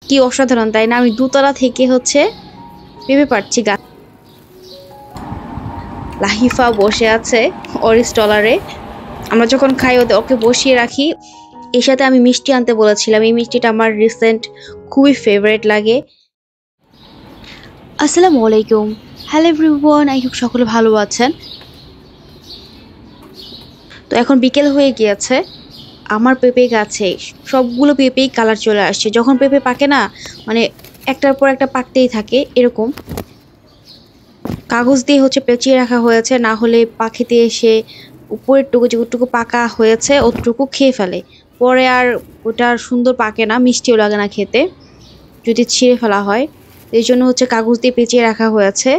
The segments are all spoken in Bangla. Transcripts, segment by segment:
কি অসাধারণ তাই না? আমি দোতলা থেকে হচ্ছে পেঁপে পাড়ছি গাছ। লাহিফা বসে আছে ওর স্টলারে। আমরা যখন খাই ওকে বসিয়ে রাখি। এর সাথে আমি মিষ্টি আনতে বলেছিলাম, এই মিষ্টিটা আমার রিসেন্ট খুবই ফেভারিট লাগে। আসসালামু আলাইকুম, হ্যালো এভরিওয়ান, আই হোপ সকলে ভালো আছেন। তো এখন বিকেল হয়ে গিয়েছে, আমার পেঁপে গাছে সবগুলো পেঁপেই কালার চলে আসছে। যখন পেঁপে পাকে না, মানে একটার পর একটা পাকতেই থাকে এরকম। কাগজ দিয়ে হচ্ছে পেঁচিয়ে রাখা হয়েছে, না হলে পাখিতে এসে উপরের টুকু যেটুকু পাকা হয়েছে অতটুকু খেয়ে ফেলে। পরে আর ওটা সুন্দর পাকে না, মিষ্টিও লাগে না খেতে যদি ছিঁড়ে ফেলা হয়। এই জন্য হচ্ছে কাগজ দিয়ে পেঁচিয়ে রাখা হয়েছে।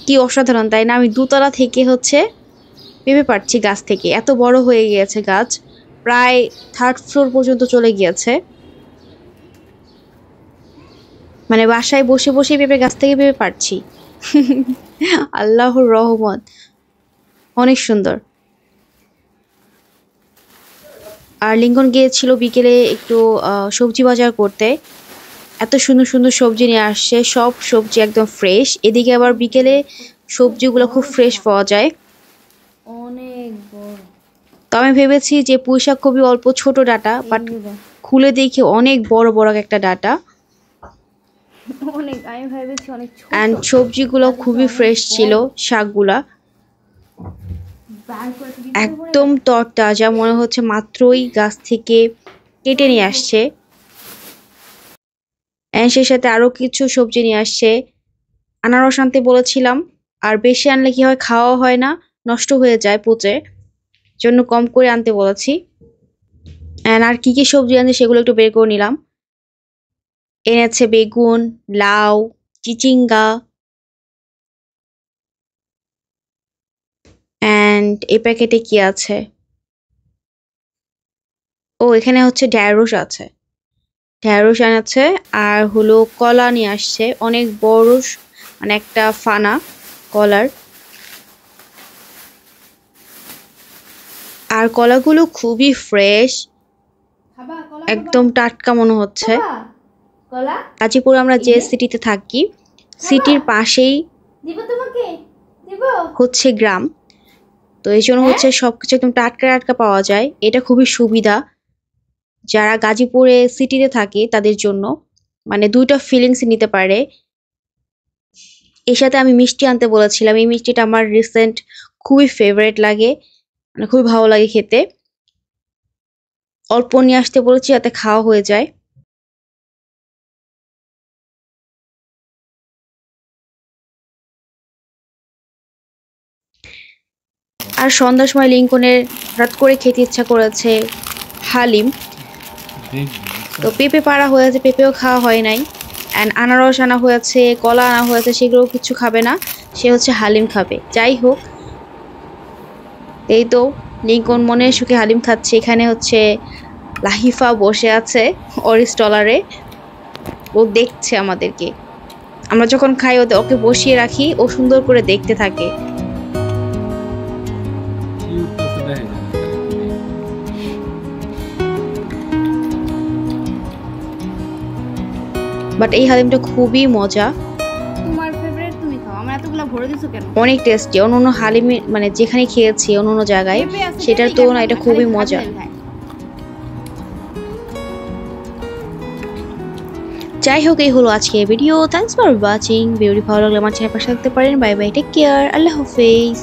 কি অসাধারণ তাই না? আমি দোতলা থেকে হচ্ছে পেঁপে পাড়ছি গাছ থেকে। এত বড় হয়ে গিয়েছে গাছ, প্রায় 3rd ফ্লোর পর্যন্ত চলে গিয়েছে। মানে বাসায় বসে বসে পেঁপে গাছ থেকে পেঁপে পাড়ছি। আল্লাহর রহমত, অনেক সুন্দর। আর লিঙ্কন গিয়েছিল বিকেলে একটু সবজি বাজার করতে। এত সুন্দর সুন্দর সবজি নিয়ে আসছে, সব সবজি একদম ফ্রেশ। এদিকে আবার বিকেলে সবজিগুলো খুব ফ্রেশ পাওয়া যায়। অনেক বড়। তো আমি ভেবেছি যে পুঁই শাক খুবই অল্প ছোট ডাটা, বাট খুলে দেখি অনেক বড় বড় একটা ডাটা। অনেক, আমি ভেবেছি অনেক ছোট। এন্ড সবজিগুলো খুবই ফ্রেশ ছিল, শাকগুলা একদম তরতাজা, মনে হচ্ছে মাত্রই গাছ থেকে কেটে নিয়ে আসছে। এন্ড সেই সাথে আরো কিছু সবজি নিয়ে আসছে। আনারস আনতে বলেছিলাম, আর বেশি আনলে কি হয়, খাওয়া হয় না, নষ্ট হয়ে যায় পচে, জন্য কম করে আনতে বলেছি। এন্ড আর কি কি সবজি আনছে সেগুলো একটু বের করে নিলাম। এনেছে বেগুন, লাউ, চিচিঙ্গা, এন্ড এই প্যাকেটে কি আছে, ও এখানে হচ্ছে ঢ্যাঁড়স আছে, ঢ্যাঁড়স আনাচ্ছে। আর হলো কলা নিয়ে আসছে, অনেক বড়, মানে একটা ফানা কলার। আর কলাগুলো খুবই ফ্রেশ, একদম টাটকা মনে হচ্ছে। গাজীপুর আমরা যে সিটিতে থাকি, সিটির পাশেই হচ্ছে গ্রাম। তো এই জন্য হচ্ছে সবকিছু একদম টাটকা টাটকা পাওয়া যায়। এটা খুবই সুবিধা যারা গাজীপুরে সিটিতে থাকে তাদের জন্য, মানে দুইটা ফিলিংস নিতে পারে। এর সাথে আমি মিষ্টি আনতে বলেছিলাম, এই মিষ্টিটা আমার রিসেন্ট খুবই ফেভারিট লাগে, মানে খুবই ভালো লাগে খেতে। অল্প নিয়ে আসতে বলেছি যাতে খাওয়া হয়ে যায়। আর সন্ধ্যার সময় লিঙ্কনের হঠাৎ করে খেতে ইচ্ছা করেছে হালিম। তো পেঁপে পাড়া হয়েছে, পেঁপেও খাওয়া হয় নাই। অ্যান্ড আনারস আনা হয়েছে, কলা আনা হয়েছে, সেগুলো কিছু খাবে না, সে হচ্ছে হালিম খাবে। যাই হোক, এই তো লিঙ্কন মনের সুখে হালিম খাচ্ছে। এখানে হচ্ছে লাহিফা বসে আছে ওর স্টলারে, ও দেখছে আমাদেরকে। আমরা যখন খাই ওকে বসিয়ে রাখি, ও সুন্দর করে দেখতে থাকে। বাট এই হালিমটা খুবই মজা, তোমার ফেভারিট, তুমি খাও। আমার এতগুলা ভরে দিছো কেন? অনেক টেস্টি। অন্য হালিম মানে যেখানে খেয়েছি অন্য জায়গায়, সেটার তুলনায় এটা খুবই মজা। যাই হোক, এই হলো আজকে ভিডিও। Thanks for watching. ভিডিওটি ভালো লাগলে আমার চ্যানেল পাশে থাকতে পারেন। বাই বাই, টেক কেয়ার, আল্লাহ হাফেজ।